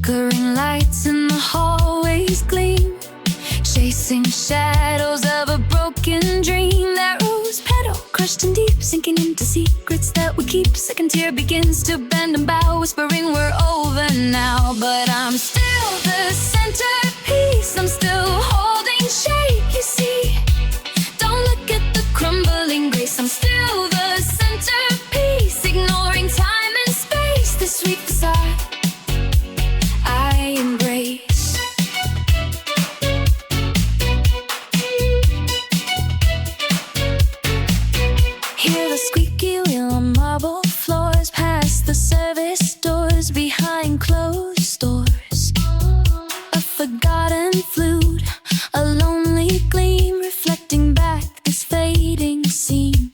Flickering lights in the hallways gleam, chasing shadows of a broken dream. That rose petal crushed and deep, sinking into secrets that we keep. Second tear begins to bend and bow, whispering we're over now. But I'm still the centerpiece, I'm still holding shape, you see. Don't look at the crumbling grace, I'm still the centerpiece, ignoring time and space. This sweet facade I embrace. Hear the squeaky wheel on marble floors, past the service doors, behind closed doors. A forgotten flute, a lonely gleam, reflecting back this fading scene.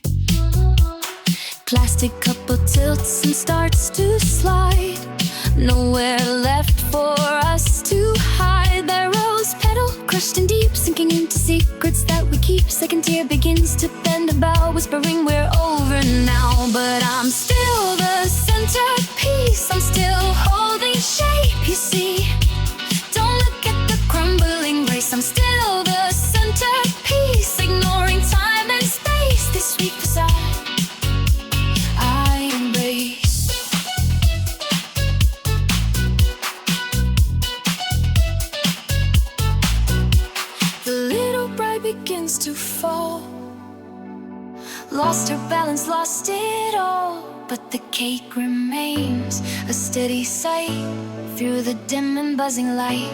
Plastic couple tilts and starts to slide, nowhere left for us to hide. That rose petal crushed and deep, sinking into secrets that we keep. Second tear begins to bend about, whispering we're over now. But I'm still the centerpiece, I'm still holding shape, you see. Don't look at the crumbling grace, I'm still the centerpiece, ignoring time and space. This sweet facade I embrace. The little bride begins to fall, lost her balance, lost it all. But the cake remains a steady sight through the dim and buzzing light.